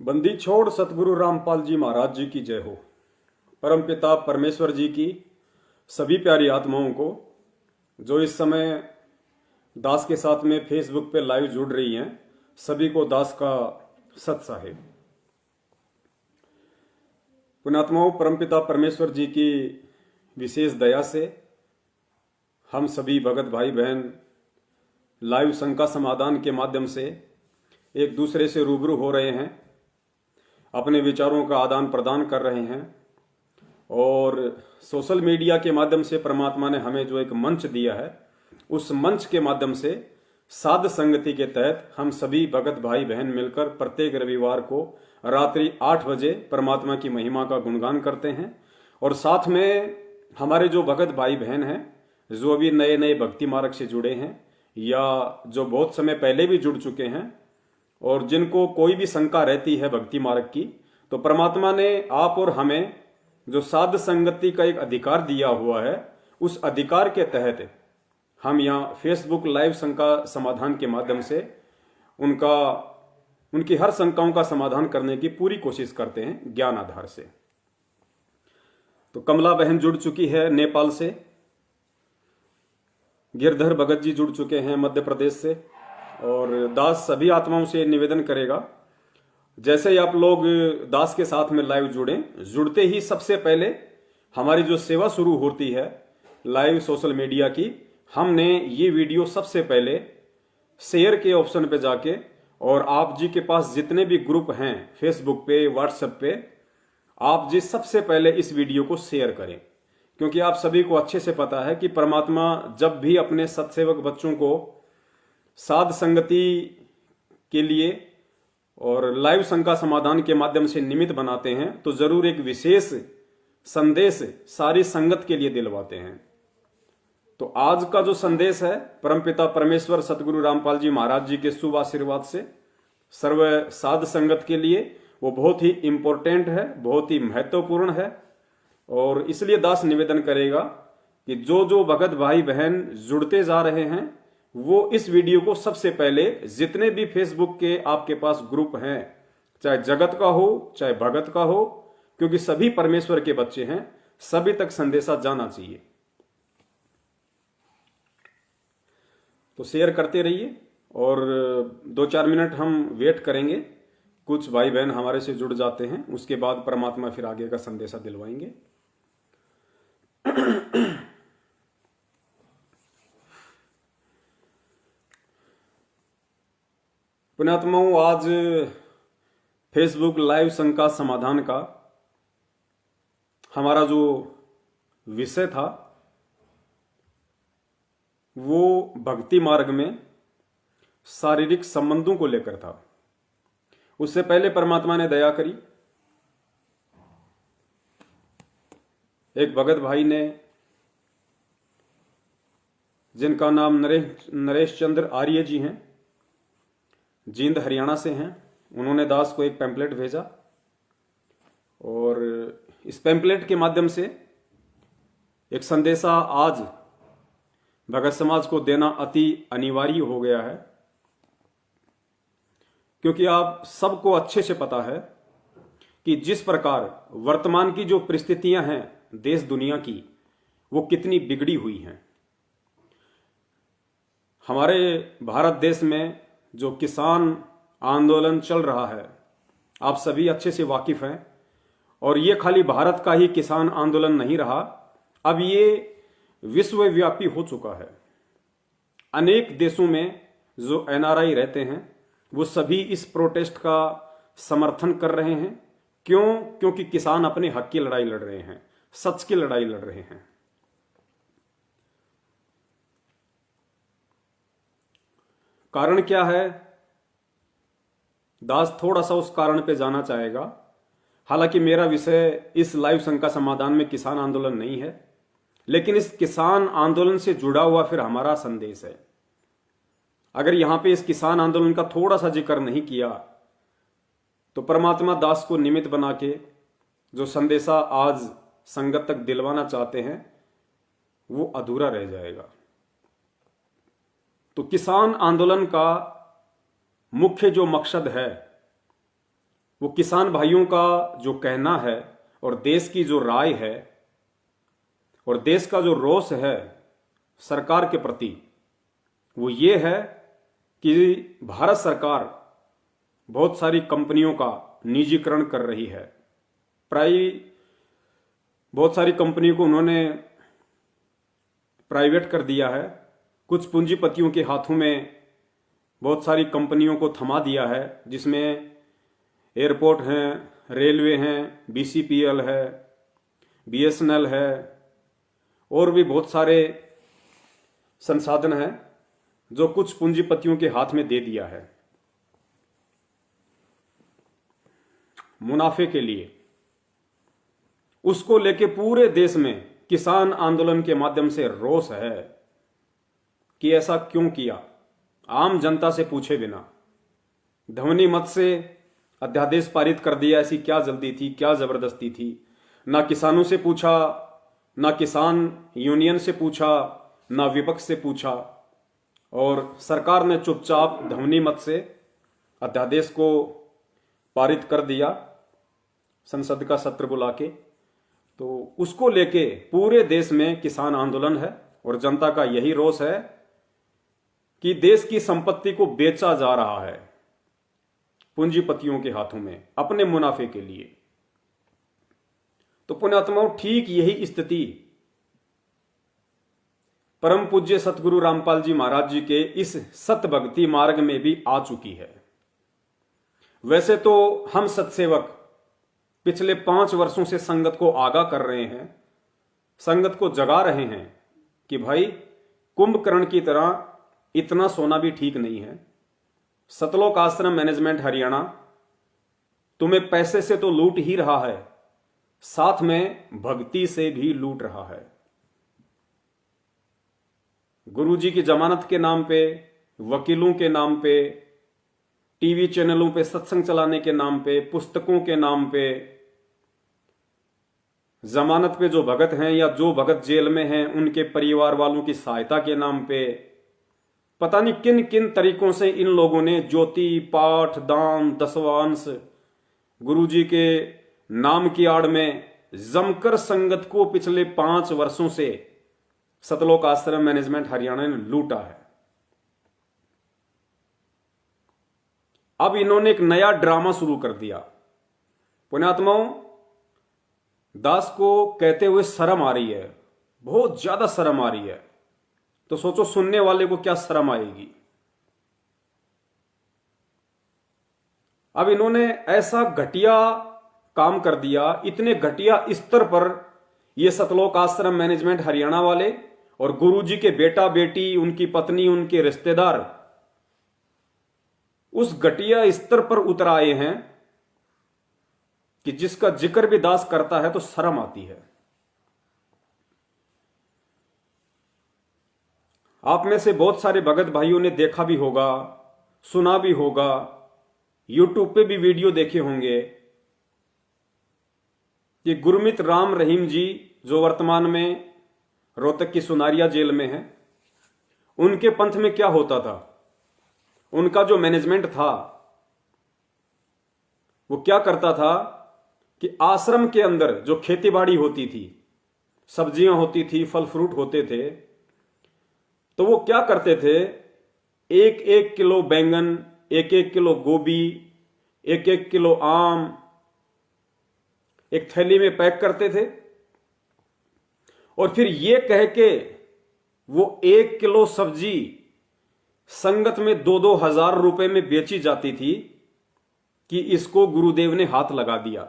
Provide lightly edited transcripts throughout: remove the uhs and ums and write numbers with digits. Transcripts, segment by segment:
बंदी छोड़ सतगुरु रामपाल जी महाराज जी की जय हो। परमपिता परमेश्वर जी की सभी प्यारी आत्माओं को जो इस समय दास के साथ में फेसबुक पे लाइव जुड़ रही हैं, सभी को दास का सत साहेब। पुण्यात्माओं, परमपिता परमेश्वर जी की विशेष दया से हम सभी भगत भाई बहन लाइव शंका समाधान के माध्यम से एक दूसरे से रूबरू हो रहे हैं, अपने विचारों का आदान प्रदान कर रहे हैं और सोशल मीडिया के माध्यम से परमात्मा ने हमें जो एक मंच दिया है, उस मंच के माध्यम से साध संगति के तहत हम सभी भगत भाई बहन मिलकर प्रत्येक रविवार को रात्रि 8 बजे परमात्मा की महिमा का गुणगान करते हैं। और साथ में हमारे जो भगत भाई बहन हैं, जो अभी नए नए भक्ति मार्ग से जुड़े हैं या जो बहुत समय पहले भी जुड़ चुके हैं और जिनको कोई भी शंका रहती है भक्ति मार्ग की, तो परमात्मा ने आप और हमें जो साध संगति का एक अधिकार दिया हुआ है, उस अधिकार के तहत हम यहाँ फेसबुक लाइव शंका समाधान के माध्यम से उनकी हर शंकाओं का समाधान करने की पूरी कोशिश करते हैं ज्ञान आधार से। तो कमला बहन जुड़ चुकी है नेपाल से, गिरधर भगत जी जुड़ चुके हैं मध्य प्रदेश से, और दास सभी आत्माओं से निवेदन करेगा, जैसे ही आप लोग दास के साथ में लाइव जुड़ते ही सबसे पहले हमारी जो सेवा शुरू होती है लाइव सोशल मीडिया की, हमने ये वीडियो सबसे पहले शेयर के ऑप्शन पे जाके, और आप जी के पास जितने भी ग्रुप हैं फेसबुक पे व्हाट्सएप पे, आप जी सबसे पहले इस वीडियो को शेयर करें, क्योंकि आप सभी को अच्छे से पता है कि परमात्मा जब भी अपने सत्सेवक बच्चों को साध संगति के लिए और लाइव शंका समाधान के माध्यम से निमित्त बनाते हैं तो जरूर एक विशेष संदेश सारी संगत के लिए दिलवाते हैं। तो आज का जो संदेश है परमपिता परमेश्वर सतगुरु रामपाल जी महाराज जी के शुभ आशीर्वाद से सर्व साध संगत के लिए वो बहुत ही इंपॉर्टेंट है, बहुत ही महत्वपूर्ण है। और इसलिए दास निवेदन करेगा कि जो जो भगत भाई बहन जुड़ते जा रहे हैं वो इस वीडियो को सबसे पहले जितने भी फेसबुक के आपके पास ग्रुप हैं, चाहे जगत का हो चाहे भगत का हो, क्योंकि सभी परमेश्वर के बच्चे हैं, सभी तक संदेशा जाना चाहिए। तो शेयर करते रहिए और 2-4 मिनट हम वेट करेंगे, कुछ भाई बहन हमारे से जुड़ जाते हैं, उसके बाद परमात्मा फिर आगे का संदेशा दिलवाएंगे। पुण्यात्माओं, आज फेसबुक लाइव शंका समाधान का हमारा जो विषय था वो भक्ति मार्ग में शारीरिक संबंधों को लेकर था। उससे पहले परमात्मा ने दया करी, एक भगत भाई ने जिनका नाम नरेश चंद्र आर्य जी हैं, जींद हरियाणा से हैं, उन्होंने दास को एक पैम्पलेट भेजा और इस पैम्पलेट के माध्यम से एक संदेशा आज भगत समाज को देना अति अनिवार्य हो गया है, क्योंकि आप सबको अच्छे से पता है कि जिस प्रकार वर्तमान की जो परिस्थितियां हैं देश दुनिया की, वो कितनी बिगड़ी हुई हैं। हमारे भारत देश में जो किसान आंदोलन चल रहा है, आप सभी अच्छे से वाकिफ हैं, और ये खाली भारत का ही किसान आंदोलन नहीं रहा, अब ये विश्वव्यापी हो चुका है। अनेक देशों में जो एनआरआई रहते हैं वो सभी इस प्रोटेस्ट का समर्थन कर रहे हैं। क्यों? क्योंकि किसान अपने हक की लड़ाई लड़ रहे हैं, सच की लड़ाई लड़ रहे हैं। कारण क्या है? दास थोड़ा सा उस कारण पे जाना चाहेगा। हालांकि मेरा विषय इस लाइव शंका समाधान में किसान आंदोलन नहीं है, लेकिन इस किसान आंदोलन से जुड़ा हुआ फिर हमारा संदेश है। अगर यहां पे इस किसान आंदोलन का थोड़ा सा जिक्र नहीं किया तो परमात्मा दास को निमित्त बना के जो संदेशा आज संगत तक दिलवाना चाहते हैं वो अधूरा रह जाएगा। तो किसान आंदोलन का मुख्य जो मकसद है वो किसान भाइयों का जो कहना है और देश की जो राय है और देश का जो रोष है सरकार के प्रति, वो ये है कि भारत सरकार बहुत सारी कंपनियों का निजीकरण कर रही है। बहुत सारी कंपनियों को उन्होंने प्राइवेट कर दिया है। कुछ पूंजीपतियों के हाथों में बहुत सारी कंपनियों को थमा दिया है, जिसमें एयरपोर्ट हैं, रेलवे हैं, बीसीपीएल है, बीएसएनएल है और भी बहुत सारे संसाधन हैं जो कुछ पूंजीपतियों के हाथ में दे दिया है मुनाफे के लिए। उसको लेके पूरे देश में किसान आंदोलन के माध्यम से रोष है कि ऐसा क्यों किया। आम जनता से पूछे बिना ध्वनि मत से अध्यादेश पारित कर दिया। ऐसी क्या जल्दी थी, क्या जबरदस्ती थी? ना किसानों से पूछा, ना किसान यूनियन से पूछा, ना विपक्ष से पूछा, और सरकार ने चुपचाप ध्वनि मत से अध्यादेश को पारित कर दिया संसद का सत्र बुला के। तो उसको लेके पूरे देश में किसान आंदोलन है और जनता का यही रोष है कि देश की संपत्ति को बेचा जा रहा है पूंजीपतियों के हाथों में अपने मुनाफे के लिए। तो पुण्यात्माओं, ठीक यही स्थिति परम पूज्य सतगुरु रामपाल जी महाराज जी के इस सत भक्ति मार्ग में भी आ चुकी है। वैसे तो हम सत्सेवक पिछले 5 वर्षों से संगत को आगाह कर रहे हैं, संगत को जगा रहे हैं कि भाई कुंभकर्ण की तरह इतना सोना भी ठीक नहीं है। सतलोक आश्रम मैनेजमेंट हरियाणा तुम्हें पैसे से तो लूट ही रहा है, साथ में भक्ति से भी लूट रहा है। गुरुजी की जमानत के नाम पे, वकीलों के नाम पे, टीवी चैनलों पे सत्संग चलाने के नाम पे, पुस्तकों के नाम पे, जमानत पे जो भगत हैं या जो भगत जेल में हैं उनके परिवार वालों की सहायता के नाम पे, पता नहीं किन किन तरीकों से इन लोगों ने ज्योति, पाठ, दान, दशवांश गुरुजी के नाम की आड़ में जमकर संगत को पिछले 5 वर्षों से सतलोक आश्रम मैनेजमेंट हरियाणा ने लूटा है। अब इन्होंने एक नया ड्रामा शुरू कर दिया। पुण्यात्माओं, दास को कहते हुए शर्म आ रही है, बहुत ज्यादा शर्म आ रही है। तो सोचो सुनने वाले को क्या शर्म आएगी। अब इन्होंने ऐसा घटिया काम कर दिया, इतने घटिया स्तर पर यह सतलोक आश्रम मैनेजमेंट हरियाणा वाले और गुरुजी के बेटा बेटी, उनकी पत्नी, उनके रिश्तेदार उस घटिया स्तर पर उतर आए हैं कि जिसका जिक्र भी दास करता है तो शर्म आती है। आप में से बहुत सारे भगत भाइयों ने देखा भी होगा, सुना भी होगा, यूट्यूब पे भी वीडियो देखे होंगे कि गुरमीत राम रहीम जी जो वर्तमान में रोहतक की सुनारिया जेल में हैं, उनके पंथ में क्या होता था। उनका जो मैनेजमेंट था वो क्या करता था कि आश्रम के अंदर जो खेतीबाड़ी होती थी, सब्जियां होती थी, फल फ्रूट होते थे, तो वो क्या करते थे, 1-1 किलो बैंगन, 1-1 किलो गोभी, 1-1 किलो आम एक थैली में पैक करते थे और फिर ये कह के वो 1 किलो सब्जी संगत में 2-2 हजार रुपए में बेची जाती थी कि इसको गुरुदेव ने हाथ लगा दिया,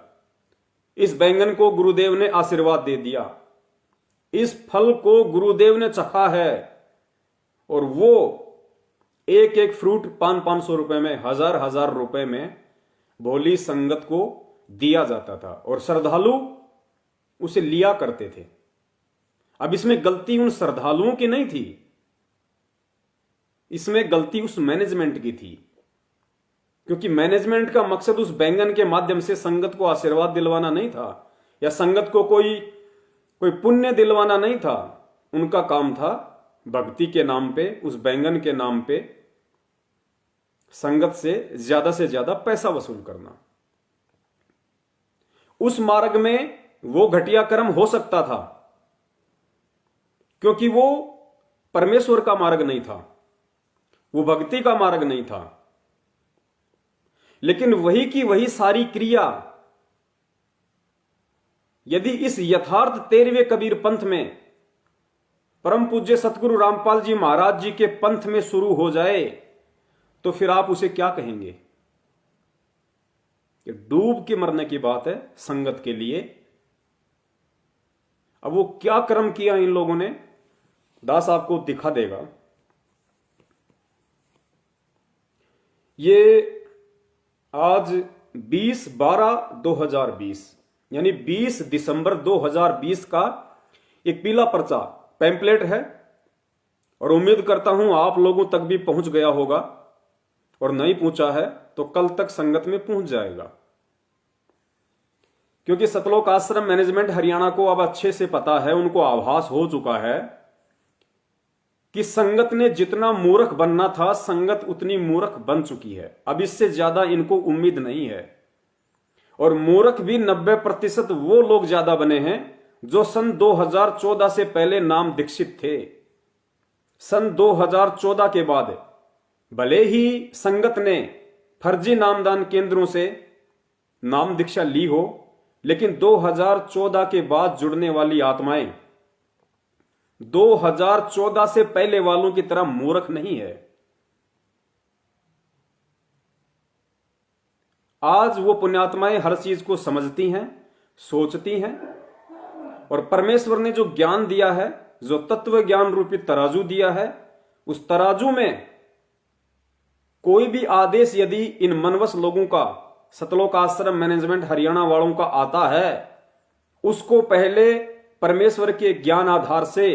इस बैंगन को गुरुदेव ने आशीर्वाद दे दिया, इस फल को गुरुदेव ने चखा है। और वो 1-1 फ्रूट 500-500 रुपए में, 1000-1000 रुपए में भोली संगत को दिया जाता था और श्रद्धालु उसे लिया करते थे। अब इसमें गलती उन श्रद्धालुओं की नहीं थी, इसमें गलती उस मैनेजमेंट की थी, क्योंकि मैनेजमेंट का मकसद उस बैंगन के माध्यम से संगत को आशीर्वाद दिलवाना नहीं था या संगत को कोई पुण्य दिलवाना नहीं था। उनका काम था भक्ति के नाम पे, उस बैंगन के नाम पे संगत से ज्यादा पैसा वसूल करना। उस मार्ग में वो घटिया कर्म हो सकता था, क्योंकि वो परमेश्वर का मार्ग नहीं था, वो भक्ति का मार्ग नहीं था। लेकिन वही की वही सारी क्रिया यदि इस यथार्थ 13वें कबीर पंथ में, परम पूज्य सतगुरु रामपाल जी महाराज जी के पंथ में शुरू हो जाए, तो फिर आप उसे क्या कहेंगे? ये डूब के मरने की बात है संगत के लिए। अब वो क्या कर्म किया इन लोगों ने, दास आपको दिखा देगा। ये आज 20/12/2020 यानी 20 दिसंबर 2020 का एक पीला पर्चा पैम्पलेट है, और उम्मीद करता हूं आप लोगों तक भी पहुंच गया होगा, और नहीं पहुंचा है तो कल तक संगत में पहुंच जाएगा। क्योंकि सतलोक आश्रम मैनेजमेंट हरियाणा को अब अच्छे से पता है, उनको आभास हो चुका है कि संगत ने जितना मूर्ख बनना था, संगत उतनी मूर्ख बन चुकी है। अब इससे ज्यादा इनको उम्मीद नहीं है। और मूर्ख भी 90% वो लोग ज्यादा बने हैं जो सन 2014 से पहले नाम दीक्षित थे। सन 2014 के बाद भले ही संगत ने फर्जी नामदान केंद्रों से नाम दीक्षा ली हो, लेकिन 2014 के बाद जुड़ने वाली आत्माएं 2014 से पहले वालों की तरह मूर्ख नहीं है। आज वो पुण्यात्माएं हर चीज को समझती हैं, सोचती हैं, और परमेश्वर ने जो ज्ञान दिया है, जो तत्व ज्ञान रूपी तराजू दिया है, उस तराजू में कोई भी आदेश यदि इन मनवस लोगों का, सतलोक आश्रम मैनेजमेंट हरियाणा वालों का आता है, उसको पहले परमेश्वर के ज्ञान आधार से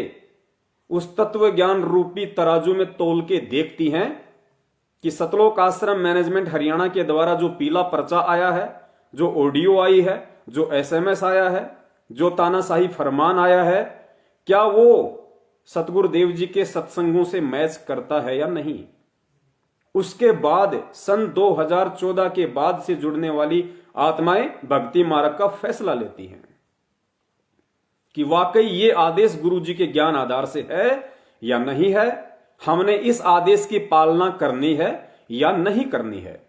उस तत्व ज्ञान रूपी तराजू में तोल के देखती हैं कि सतलोक आश्रम मैनेजमेंट हरियाणा के द्वारा जो पीला पर्चा आया है, जो ऑडियो आई है, जो एसएमएस आया है, जो तानाशाही फरमान आया है, क्या वो सतगुरुदेव जी के सत्संगों से मैच करता है या नहीं। उसके बाद सन 2014 के बाद से जुड़ने वाली आत्माएं भक्ति मार्ग का फैसला लेती हैं कि वाकई ये आदेश गुरु जी के ज्ञान आधार से है या नहीं है, हमने इस आदेश की पालना करनी है या नहीं करनी है।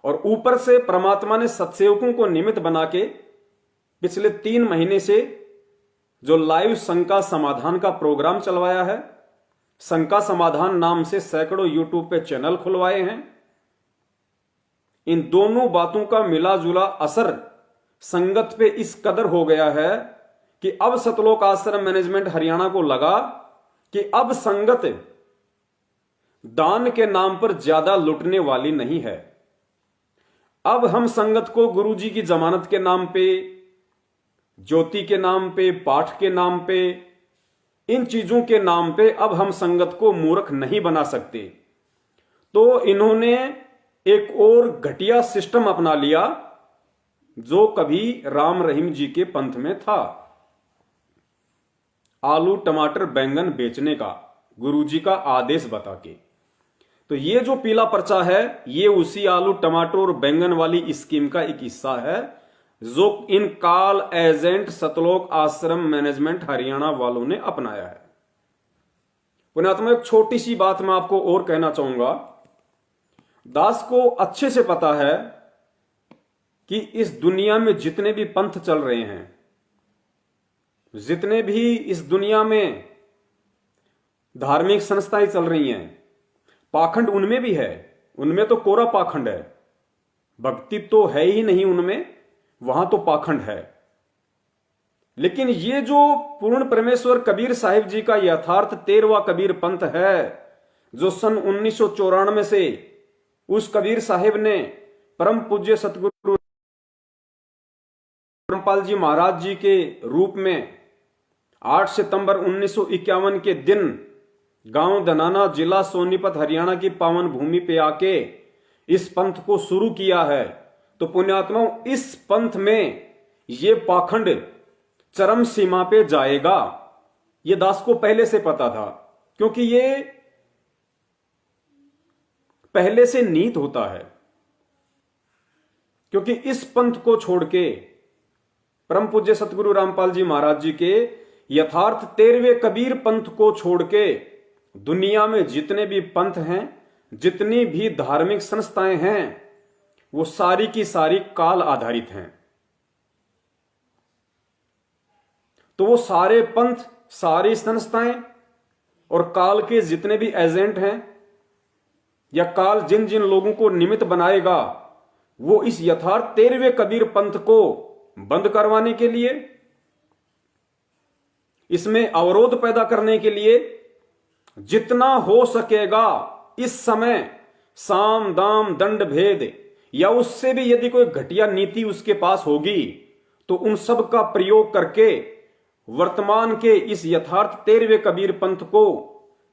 और ऊपर से परमात्मा ने सत्सेवकों को निमित्त बना के पिछले 3 महीने से जो लाइव शंका समाधान का प्रोग्राम चलवाया है, शंका समाधान नाम से सैकड़ों यूट्यूब पे चैनल खुलवाए हैं, इन दोनों बातों का मिला जुला असर संगत पे इस कदर हो गया है कि अब सतलोक आश्रम मैनेजमेंट हरियाणा को लगा कि अब संगत दान के नाम पर ज्यादा लुटने वाली नहीं है। अब हम संगत को गुरु जी की जमानत के नाम पे, ज्योति के नाम पे, पाठ के नाम पे, इन चीजों के नाम पे अब हम संगत को मूर्ख नहीं बना सकते। तो इन्होंने एक और घटिया सिस्टम अपना लिया जो कभी राम रहीम जी के पंथ में था, आलू टमाटर बैंगन बेचने का गुरुजी का आदेश बता के। तो ये जो पीला पर्चा है, ये उसी आलू टमाटर और बैंगन वाली स्कीम का एक हिस्सा है जो इन कॉल एजेंट सतलोक आश्रम मैनेजमेंट हरियाणा वालों ने अपनाया है। पुण्यात्मा, एक छोटी सी बात मैं आपको और कहना चाहूंगा। दास को अच्छे से पता है कि इस दुनिया में जितने भी पंथ चल रहे हैं, जितने भी इस दुनिया में धार्मिक संस्थाएं चल रही हैं, पाखंड उनमें भी है। उनमें तो कोरा पाखंड है, भक्ति तो है ही नहीं उनमें, वहां तो पाखंड है। लेकिन ये जो पूर्ण परमेश्वर कबीर साहिब जी का यथार्थ 13वां कबीर पंथ है, जो सन 1994 से उस कबीर साहिब ने परम पूज्य सतगुरु रामपाल जी महाराज जी के रूप में 8 सितंबर 1951 के दिन गांव धनाना, जिला सोनीपत, हरियाणा की पावन भूमि पे आके इस पंथ को शुरू किया है। तो पुण्यात्माओं, इस पंथ में ये पाखंड चरम सीमा पे जाएगा, ये दास को पहले से पता था, क्योंकि ये पहले से नीत होता है। क्योंकि इस पंथ को छोड़ के परम पूज्य सतगुरु रामपाल जी महाराज जी के यथार्थ 13वें कबीर पंथ को छोड़ के दुनिया में जितने भी पंथ हैं, जितनी भी धार्मिक संस्थाएं हैं, वो सारी की सारी काल आधारित हैं। तो वो सारे पंथ, सारी संस्थाएं और काल के जितने भी एजेंट हैं, या काल जिन जिन लोगों को निमित्त बनाएगा, वो इस यथार्थ 13वें कबीर पंथ को बंद करवाने के लिए, इसमें अवरोध पैदा करने के लिए जितना हो सकेगा इस समय साम दाम दंड भेद, या उससे भी यदि कोई घटिया नीति उसके पास होगी तो उन सब का प्रयोग करके वर्तमान के इस यथार्थ 13वें कबीर पंथ को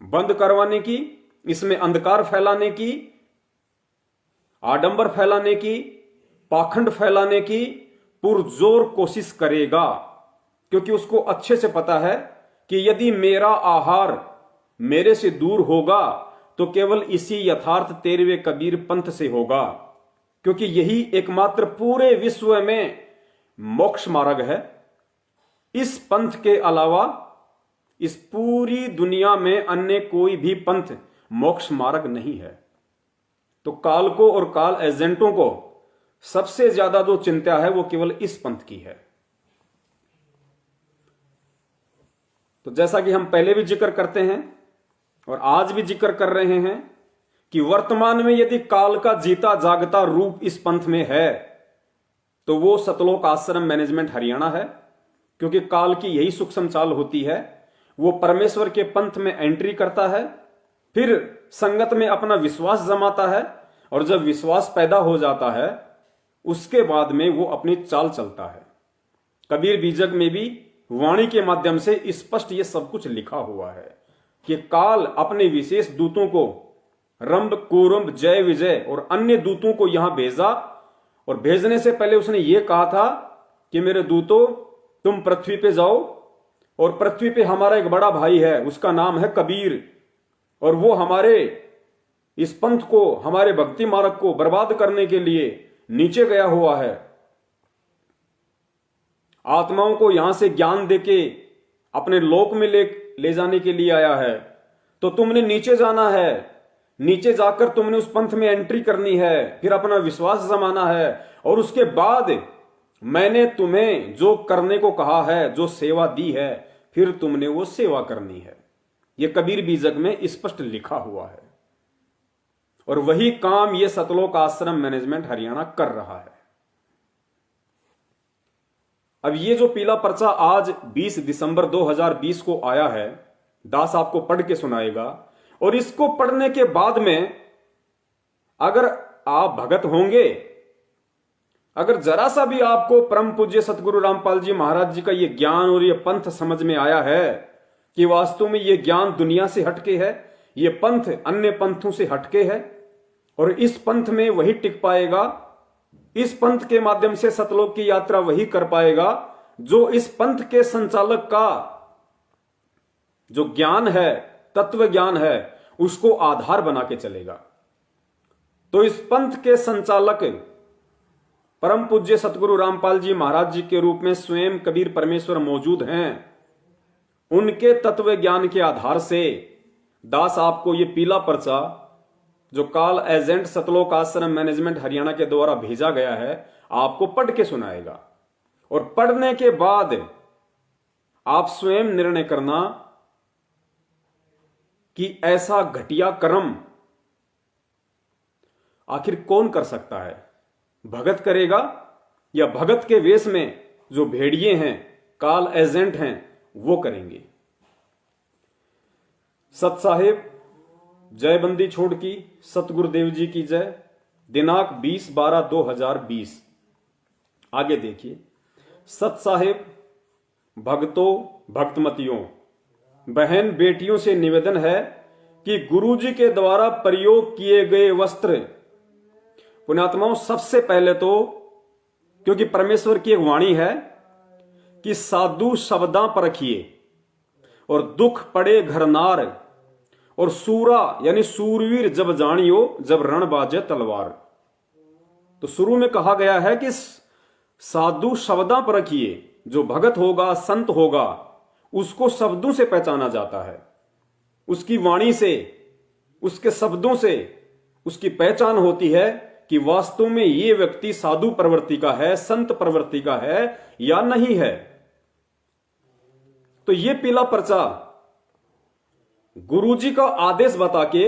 बंद करवाने की, इसमें अंधकार फैलाने की, आडंबर फैलाने की, पाखंड फैलाने की पुरजोर कोशिश करेगा। क्योंकि उसको अच्छे से पता है कि यदि मेरा आहार मेरे से दूर होगा तो केवल इसी यथार्थ 13वें कबीर पंथ से होगा, क्योंकि यही एकमात्र पूरे विश्व में मोक्ष मार्ग है। इस पंथ के अलावा इस पूरी दुनिया में अन्य कोई भी पंथ मोक्ष मार्ग नहीं है। तो काल को और काल एजेंटों को सबसे ज्यादा जो चिंता है वो केवल इस पंथ की है। तो जैसा कि हम पहले भी जिक्र करते हैं और आज भी जिक्र कर रहे हैं कि वर्तमान में यदि काल का जीता जागता रूप इस पंथ में है तो वो सतलोक आश्रम मैनेजमेंट हरियाणा है। क्योंकि काल की यही सूक्ष्म चाल होती है, वो परमेश्वर के पंथ में एंट्री करता है, फिर संगत में अपना विश्वास जमाता है, और जब विश्वास पैदा हो जाता है उसके बाद में वो अपनी चाल चलता है। कबीर बीजक में भी वाणी के माध्यम से स्पष्ट ये सब कुछ लिखा हुआ है कि काल अपने विशेष दूतों को रंभ, कूरंभ, जय विजय और अन्य दूतों को यहां भेजा, और भेजने से पहले उसने ये कहा था कि मेरे दूतों तुम पृथ्वी पे जाओ, और पृथ्वी पे हमारा एक बड़ा भाई है, उसका नाम है कबीर, और वो हमारे इस पंथ को, हमारे भक्ति मार्ग को बर्बाद करने के लिए नीचे गया हुआ है। आत्माओं को यहां से ज्ञान देके अपने लोक में ले जाने के लिए आया है। तो तुमने नीचे जाना है, नीचे जाकर तुमने उस पंथ में एंट्री करनी है, फिर अपना विश्वास जमाना है, और उसके बाद मैंने तुम्हें जो करने को कहा है, जो सेवा दी है, फिर तुमने वो सेवा करनी है। ये कबीर बीजक में स्पष्ट लिखा हुआ है, और वही काम ये सतलोक आश्रम मैनेजमेंट हरियाणा कर रहा है। अब ये जो पीला पर्चा आज 20 दिसंबर 2020 को आया है, दास आपको पढ़ के सुनाएगा, और इसको पढ़ने के बाद में अगर आप भगत होंगे, अगर जरा सा भी आपको परम पूज्य सतगुरु रामपाल जी महाराज जी का ये ज्ञान और ये पंथ समझ में आया है कि वास्तव में ये ज्ञान दुनिया से हटके है, ये पंथ अन्य पंथों से हटके है, और इस पंथ में वही टिक पाएगा, इस पंथ के माध्यम से सतलोक की यात्रा वही कर पाएगा जो इस पंथ के संचालक का जो ज्ञान है, तत्व ज्ञान है, उसको आधार बना के चलेगा। तो इस पंथ के संचालक परम पूज्य सतगुरु रामपाल जी महाराज जी के रूप में स्वयं कबीर परमेश्वर मौजूद हैं। उनके तत्व ज्ञान के आधार से दास आपको ये पीला पर्चा जो काल एजेंट सतलोक आश्रम मैनेजमेंट हरियाणा के द्वारा भेजा गया है, आपको पढ़ के सुनाएगा, और पढ़ने के बाद आप स्वयं निर्णय करना कि ऐसा घटिया कर्म आखिर कौन कर सकता है। भगत करेगा या भगत के वेश में जो भेड़िए हैं, काल एजेंट हैं, वो करेंगे। सत साहिब जय बंदी छोड़ की सतगुरुदेव जी की जय। दिनांक 20/12/2020। आगे देखिए। सत साहिब भक्तों, भक्तमतियों, बहन बेटियों से निवेदन है कि गुरुजी के द्वारा प्रयोग किए गए वस्त्र, पुण्यात्माओं, सबसे पहले तो क्योंकि परमेश्वर की एक वाणी है कि साधु शब्दां परखिए और दुख पड़े घरनार, और सूरा यानी सूरवीर जब जानियो जब रण बाजे तलवार। तो शुरू में कहा गया है कि साधु शब्दां पर रखिए। जो भगत होगा, संत होगा, उसको शब्दों से पहचाना जाता है, उसकी वाणी से, उसके शब्दों से उसकी पहचान होती है कि वास्तव में ये व्यक्ति साधु प्रवृत्ति का है, संत प्रवृत्ति का है या नहीं है। तो ये पीला पर्चा गुरुजी का आदेश बता के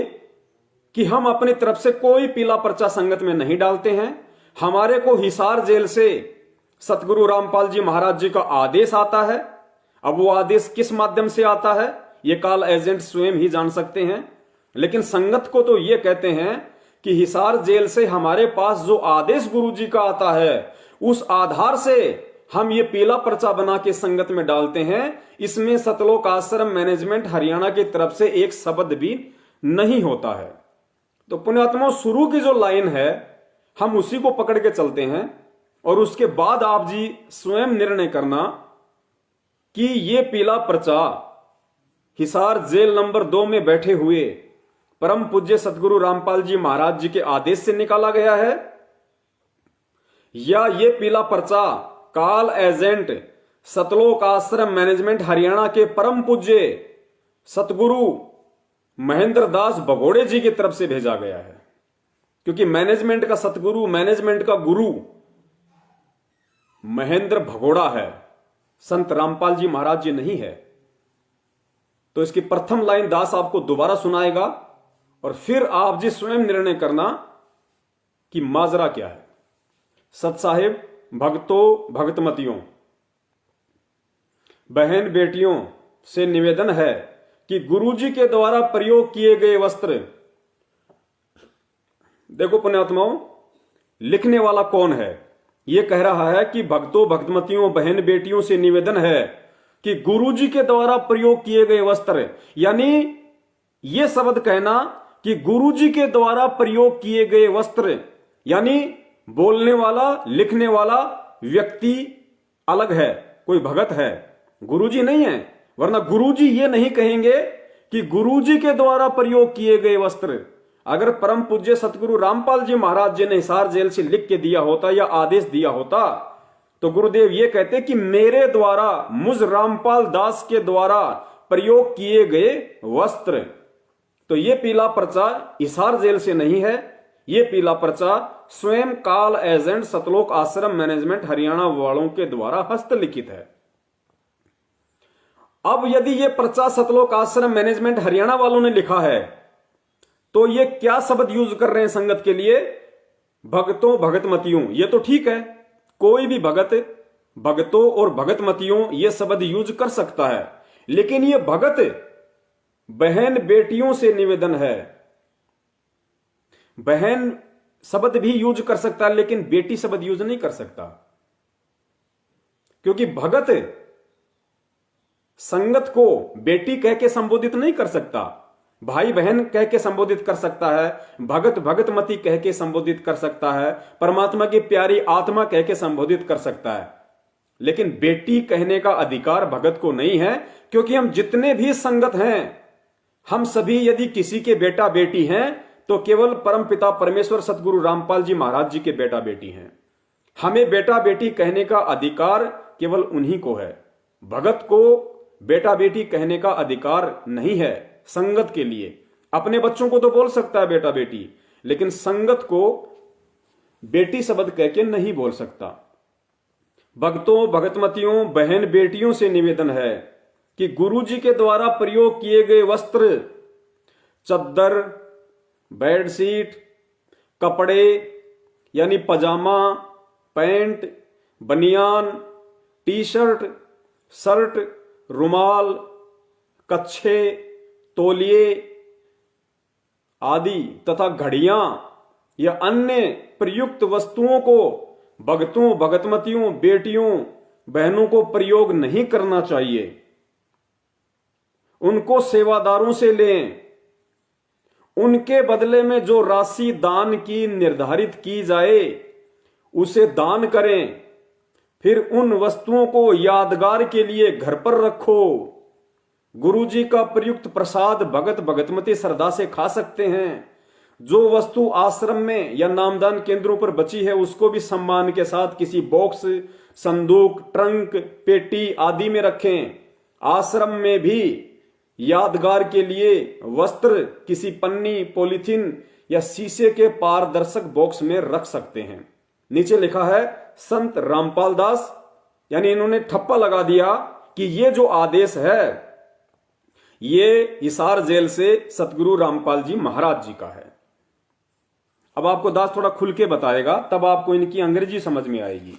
कि हम अपनी तरफ से कोई पीला पर्चा संगत में नहीं डालते हैं। हमारे को हिसार जेल से सतगुरु रामपाल जी महाराज जी का आदेश आता है। अब वो आदेश किस माध्यम से आता है ये काल एजेंट स्वयं ही जान सकते हैं, लेकिन संगत को तो ये कहते हैं कि हिसार जेल से हमारे पास जो आदेश गुरुजी का आता है उस आधार से हम ये पीला पर्चा बना के संगत में डालते हैं। इसमें सतलोक आश्रम मैनेजमेंट हरियाणा की तरफ से एक शब्द भी नहीं होता है। तो पुण्यात्मा, शुरू की जो लाइन है हम उसी को पकड़ के चलते हैं और उसके बाद आप जी स्वयं निर्णय करना कि ये पीला पर्चा हिसार जेल नंबर 2 में बैठे हुए परम पूज्य सतगुरु रामपाल जी महाराज जी के आदेश से निकाला गया है या ये पीला पर्चा काल एजेंट सतलोक आश्रम मैनेजमेंट हरियाणा के परम पूज्य सतगुरु महेंद्र दास भगोड़े जी की तरफ से भेजा गया है। क्योंकि मैनेजमेंट का सतगुरु, मैनेजमेंट का गुरु महेंद्र भगोड़ा है, संत रामपाल जी महाराज जी नहीं है। तो इसकी प्रथम लाइन दास आपको दोबारा सुनाएगा और फिर आप जी स्वयं निर्णय करना कि माजरा क्या है। सत साहिब, भक्तों, भक्तमतियों, बहन बेटियों से निवेदन है कि गुरुजी के द्वारा प्रयोग किए गए वस्त्र, देखो पुण्यात्माओं, लिखने वाला कौन है? यह कह रहा है कि भक्तों, भक्तमतियों, बहन बेटियों से निवेदन है कि गुरुजी के द्वारा प्रयोग किए गए वस्त्र, यानी यह शब्द कहना कि गुरुजी के द्वारा प्रयोग किए गए वस्त्र, यानी बोलने वाला, लिखने वाला व्यक्ति अलग है, कोई भगत है, गुरुजी नहीं है। वरना गुरुजी ये नहीं कहेंगे कि गुरुजी के द्वारा प्रयोग किए गए वस्त्र। अगर परम पूज्य सतगुरु रामपाल जी महाराज जी ने हिसार जेल से लिख के दिया होता या आदेश दिया होता तो गुरुदेव ये कहते कि मेरे द्वारा, मुझ रामपाल दास के द्वारा प्रयोग किए गए वस्त्र। तो ये पीला पर्चा हिसार जेल से नहीं है, ये पीला पर्चा स्वयं काल एजेंट सतलोक आश्रम मैनेजमेंट हरियाणा वालों के द्वारा हस्तलिखित है। अब यदि ये पर्चा सतलोक आश्रम मैनेजमेंट हरियाणा वालों ने लिखा है तो ये क्या शब्द यूज कर रहे हैं संगत के लिए? भक्तों, भगतमतियों। ये तो ठीक है, कोई भी भगत भक्तों और भगतमतियों ये शब्द यूज कर सकता है, लेकिन ये भगत बहन बेटियों से निवेदन है। बहन शब्द भी यूज कर सकता है लेकिन बेटी शब्द यूज नहीं कर सकता, क्योंकि भगत संगत को बेटी कह के संबोधित नहीं कर सकता, भाई बहन कह के संबोधित कर सकता है, भगत भगतमती कह के संबोधित कर सकता है, परमात्मा की प्यारी आत्मा कह के संबोधित कर सकता है, लेकिन बेटी कहने का अधिकार भगत को नहीं है। क्योंकि हम जितने भी संगत हैं, हम सभी यदि किसी के बेटा बेटी हैं तो केवल परमपिता परमेश्वर सतगुरु रामपाल जी महाराज जी के बेटा बेटी हैं। हमें बेटा बेटी कहने का अधिकार केवल उन्हीं को है, भगत को बेटा बेटी कहने का अधिकार नहीं है। संगत के लिए अपने बच्चों को तो बोल सकता है बेटा बेटी, लेकिन संगत को बेटी शब्द कह के नहीं बोल सकता। भक्तों, भगतमतियों, बहन बेटियों से निवेदन है कि गुरुजी के द्वारा प्रयोग किए गए वस्त्र, चद्दर, बेडशीट, कपड़े यानी पजामा, पैंट, बनियान, टी शर्ट, शर्ट, रुमाल, कच्छे, तौलिए आदि तथा घड़ियां या अन्य प्रयुक्त वस्तुओं को भक्तों, भगतमतियों, बेटियों, बहनों को प्रयोग नहीं करना चाहिए। उनको सेवादारों से लें, उनके बदले में जो राशि दान की निर्धारित की जाए उसे दान करें। फिर उन वस्तुओं को यादगार के लिए घर पर रखो। गुरुजी का प्रयुक्त प्रसाद भगत भगतमती श्रद्धा से खा सकते हैं। जो वस्तु आश्रम में या नामदान केंद्रों पर बची है उसको भी सम्मान के साथ किसी बॉक्स, संदूक, ट्रंक, पेटी आदि में रखें। आश्रम में भी यादगार के लिए वस्त्र किसी पन्नी, पॉलीथीन या शीशे के पारदर्शक बॉक्स में रख सकते हैं। नीचे लिखा है संत रामपाल दास, यानी इन्होंने ठप्पा लगा दिया कि ये जो आदेश है ये हिसार जेल से सतगुरु रामपाल जी महाराज जी का है। अब आपको दास थोड़ा खुल के बताएगा, तब आपको इनकी अंग्रेजी समझ में आएगी।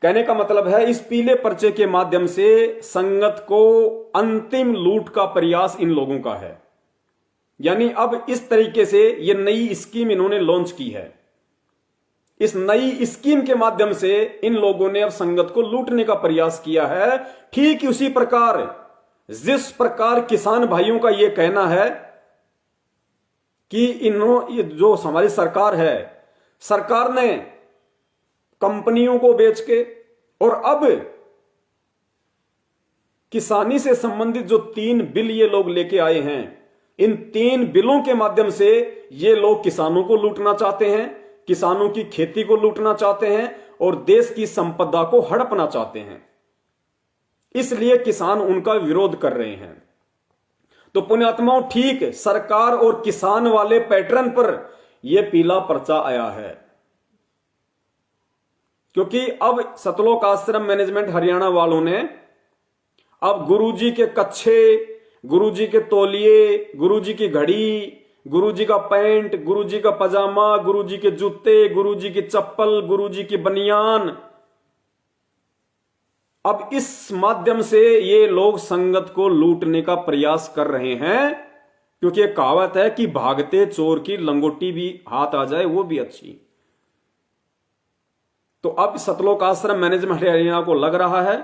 कहने का मतलब है इस पीले पर्चे के माध्यम से संगत को अंतिम लूट का प्रयास इन लोगों का है। यानी अब इस तरीके से ये नई स्कीम इन्होंने लॉन्च की है। इस नई स्कीम के माध्यम से इन लोगों ने अब संगत को लूटने का प्रयास किया है। ठीक उसी प्रकार जिस प्रकार किसान भाइयों का यह कहना है कि जो हमारी सरकार है, सरकार ने कंपनियों को बेच के और अब किसानी से संबंधित जो 3 बिल ये लोग लेके आए हैं, इन 3 बिलों के माध्यम से ये लोग किसानों को लूटना चाहते हैं, किसानों की खेती को लूटना चाहते हैं और देश की संपदा को हड़पना चाहते हैं। इसलिए किसान उनका विरोध कर रहे हैं। तो पुण्यात्माओं, ठीक सरकार और किसान वाले पैटर्न पर यह पीला पर्चा आया है, क्योंकि अब सतलोक आश्रम मैनेजमेंट हरियाणा वालों ने अब गुरुजी के कच्छे, गुरुजी के तौलिए, गुरुजी की घड़ी, गुरुजी का पैंट, गुरुजी का पजामा, गुरुजी के जूते, गुरुजी की चप्पल, गुरुजी की बनियान, अब इस माध्यम से ये लोग संगत को लूटने का प्रयास कर रहे हैं। क्योंकि एक कहावत है कि भागते चोर की लंगोटी भी हाथ आ जाए वो भी अच्छी। तो अब सतलोक आश्रम मैनेजमेंट हरियाणा को लग रहा है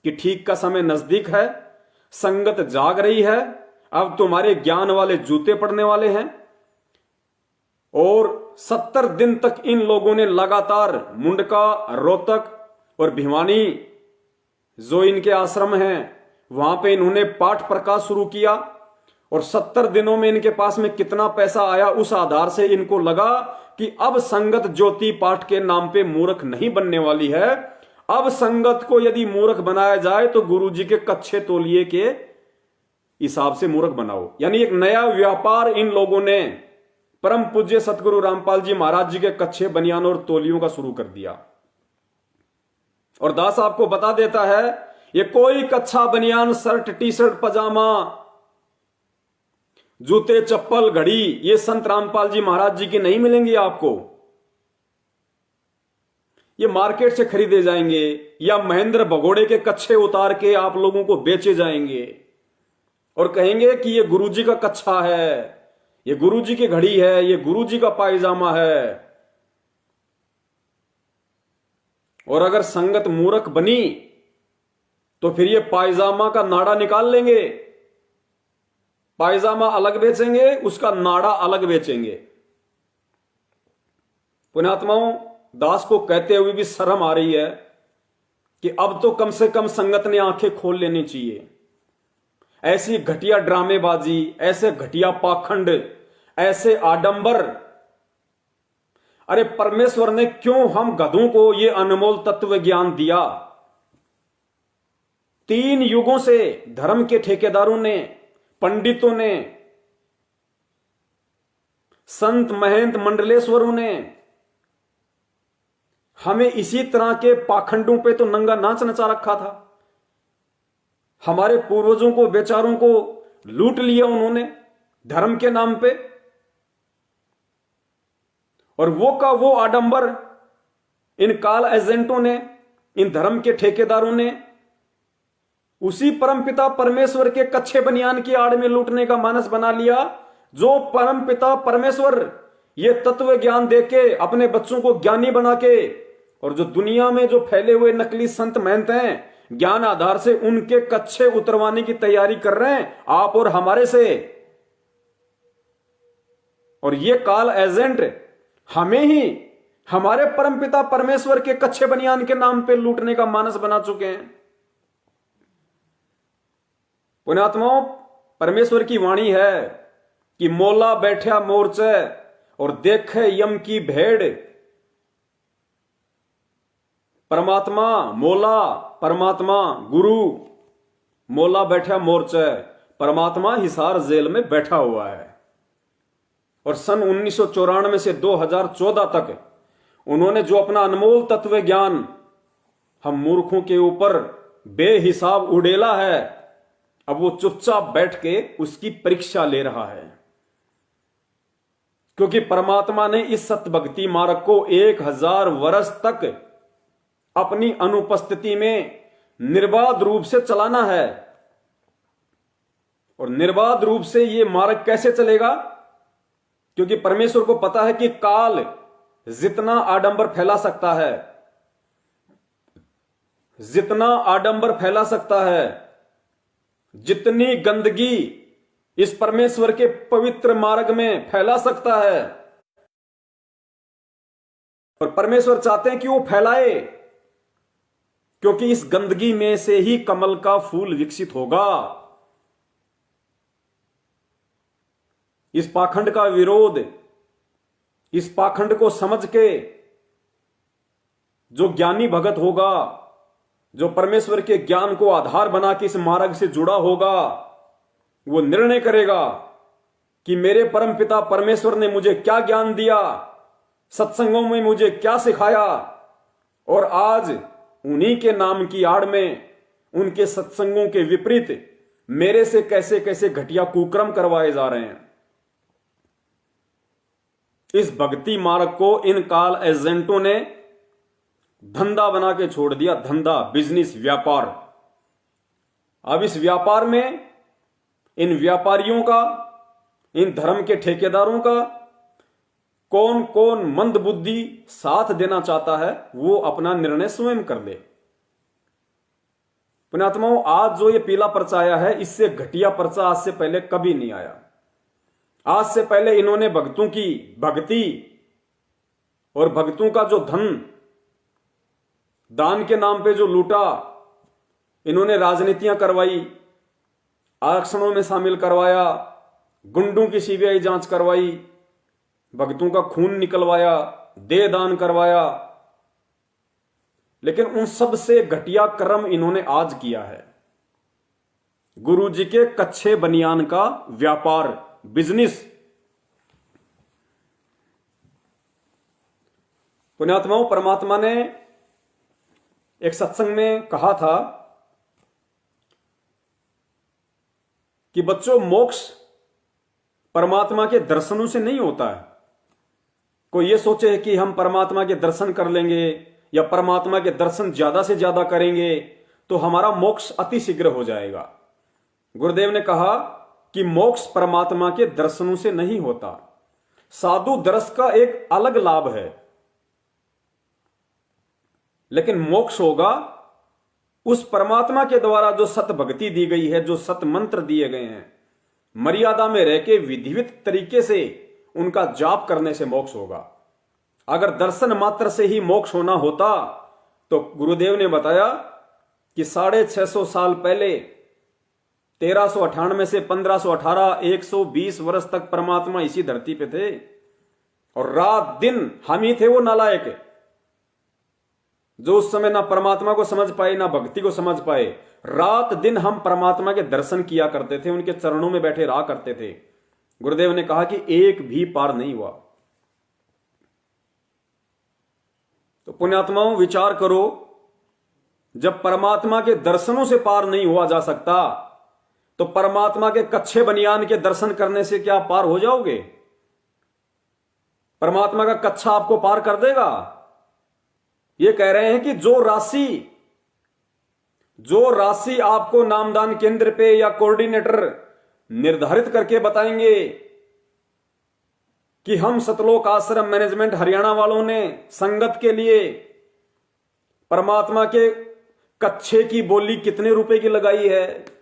कि ठीक का समय नजदीक है, संगत जाग रही है, अब तुम्हारे ज्ञान वाले जूते पड़ने वाले हैं। और 70 दिन तक इन लोगों ने लगातार मुंडका, रोहतक और भिवानी जो इनके आश्रम हैं वहां पे इन्होंने पाठ प्रकाश शुरू किया और 70 दिनों में इनके पास में कितना पैसा आया, उस आधार से इनको लगा कि अब संगत ज्योति पाठ के नाम पे मूर्ख नहीं बनने वाली है। अब संगत को यदि मूर्ख बनाया जाए तो गुरुजी के कच्छे तौलिए के हिसाब से मूर्ख बनाओ। यानी एक नया व्यापार इन लोगों ने परम पूज्य सतगुरु रामपाल जी महाराज जी के कच्छे, बनियान और तौलियों का शुरू कर दिया। और दास आपको बता देता है ये कोई कच्छा, बनियान, शर्ट, टी शर्ट, पजामा, जूते, चप्पल, घड़ी ये संत रामपाल जी महाराज जी की नहीं मिलेंगी आपको। ये मार्केट से खरीदे जाएंगे या महेंद्र भगोड़े के कच्छे उतार के आप लोगों को बेचे जाएंगे और कहेंगे कि ये गुरुजी का कच्छा है, ये गुरुजी की घड़ी है, ये गुरुजी का पायजामा है। और अगर संगत मूर्ख बनी तो फिर ये पायजामा का नाड़ा निकाल लेंगे, पायजामा अलग बेचेंगे, उसका नाड़ा अलग बेचेंगे। पुण्यात्माओं, दास को कहते हुए भी शर्म आ रही है कि अब तो कम से कम संगत ने आंखें खोल लेनी चाहिए। ऐसी घटिया ड्रामेबाजी, ऐसे घटिया पाखंड, ऐसे आडंबर, अरे परमेश्वर ने क्यों हम गधों को ये अनमोल तत्व ज्ञान दिया? 3 युगों से धर्म के ठेकेदारों ने, पंडितों ने, संत महंत मंडलेश्वरों ने हमें इसी तरह के पाखंडों पे तो नंगा नाच नचा रखा था। हमारे पूर्वजों को, बेचारों को लूट लिया उन्होंने धर्म के नाम पे। और वो का वो आडंबर इन काल एजेंटों ने, इन धर्म के ठेकेदारों ने उसी परमपिता परमेश्वर के कच्छे बनियान की आड़ में लूटने का मानस बना लिया। जो परमपिता परमेश्वर ये तत्व ज्ञान देके अपने बच्चों को ज्ञानी बना के, और जो दुनिया में जो फैले हुए नकली संत महंत हैं ज्ञान आधार से उनके कच्छे उतरवाने की तैयारी कर रहे हैं आप और हमारे से। और ये काल एजेंट हमें ही हमारे परमपिता परमेश्वर के कच्छे बनियान के नाम पे लूटने का मानस बना चुके हैं। पुण्यात्माओं, परमेश्वर की वाणी है कि मोला बैठा मोर्चे और देखे यम की भेड़। परमात्मा मोला, परमात्मा गुरु। मोला बैठा मोर्चे, परमात्मा हिसार जेल में बैठा हुआ है। और सन 1994 से 2014 तक उन्होंने जो अपना अनमोल तत्व ज्ञान हम मूर्खों के ऊपर बेहिसाब उड़ेला है, अब वो चुपचाप बैठ के उसकी परीक्षा ले रहा है। क्योंकि परमात्मा ने इस सत्य भक्ति मार्ग को 1000 वर्ष तक अपनी अनुपस्थिति में निर्बाध रूप से चलाना है। और निर्बाध रूप से ये मार्ग कैसे चलेगा? क्योंकि परमेश्वर को पता है कि काल जितना आडंबर फैला सकता है, जितना आडंबर फैला सकता है, जितनी गंदगी इस परमेश्वर के पवित्र मार्ग में फैला सकता है, और परमेश्वर चाहते हैं कि वो फैलाए, क्योंकि इस गंदगी में से ही कमल का फूल विकसित होगा। इस पाखंड का विरोध, इस पाखंड को समझ के जो ज्ञानी भगत होगा, जो परमेश्वर के ज्ञान को आधार बना के इस मार्ग से जुड़ा होगा, वो निर्णय करेगा कि मेरे परम पिता परमेश्वर ने मुझे क्या ज्ञान दिया, सत्संगों में मुझे क्या सिखाया, और आज उन्हीं के नाम की आड़ में, उनके सत्संगों के विपरीत मेरे से कैसे कैसे घटिया कुकर्म करवाए जा रहे हैं। इस भक्ति मार्ग को इन काल एजेंटों ने धंधा बना के छोड़ दिया। धंधा, बिजनेस, व्यापार। अब इस व्यापार में इन व्यापारियों का, इन धर्म के ठेकेदारों का कौन कौन मंद बुद्धि साथ देना चाहता है, वो अपना निर्णय स्वयं कर ले। पुण्यात्माओं, आज जो ये पीला पर्चा आया है, इससे घटिया पर्चा आज से पहले कभी नहीं आया। आज से पहले इन्होंने भक्तों की भक्ति और भक्तों का जो धन दान के नाम पे जो लूटा, इन्होंने राजनीतियां करवाई, आरक्षणों में शामिल करवाया, गुंडों की सीबीआई जांच करवाई, भक्तों का खून निकलवाया, देह दान करवाया। लेकिन उन सब से घटिया कर्म इन्होंने आज किया है। गुरु जी के कच्चे बनियान का व्यापार, बिजनेस। पुण्यात्माओं, परमात्मा ने एक सत्संग में कहा था कि बच्चों, मोक्ष परमात्मा के दर्शनों से नहीं होता है। कोई ये सोचे कि हम परमात्मा के दर्शन कर लेंगे या परमात्मा के दर्शन ज्यादा से ज्यादा करेंगे तो हमारा मोक्ष अति शीघ्र हो जाएगा। गुरुदेव ने कहा कि मोक्ष परमात्मा के दर्शनों से नहीं होता। साधु दर्श का एक अलग लाभ है, लेकिन मोक्ष होगा उस परमात्मा के द्वारा जो सत भक्ति दी गई है, जो सत मंत्र दिए गए हैं, मर्यादा में रह के विधिवत तरीके से उनका जाप करने से मोक्ष होगा। अगर दर्शन मात्र से ही मोक्ष होना होता तो गुरुदेव ने बताया कि 650 साल पहले 1398 से 1518 120 वर्ष तक परमात्मा इसी धरती पे थे, और रात दिन हम ही थे वो नालायक जो उस समय ना परमात्मा को समझ पाए ना भक्ति को समझ पाए। रात दिन हम परमात्मा के दर्शन किया करते थे, उनके चरणों में बैठे रहा करते थे। गुरुदेव ने कहा कि एक भी पार नहीं हुआ। तो पुण्यात्माओं, विचार करो, जब परमात्मा के दर्शनों से पार नहीं हुआ जा सकता तो परमात्मा के कच्चे बनियान के दर्शन करने से क्या पार हो जाओगे? परमात्मा का कच्चा आपको पार कर देगा? ये कह रहे हैं कि जो राशि आपको नामदान केंद्र पे या कोऑर्डिनेटर निर्धारित करके बताएंगे कि हम सतलोक आश्रम मैनेजमेंट हरियाणा वालों ने संगत के लिए परमात्मा के कच्छे की बोली कितने रुपए की लगाई है,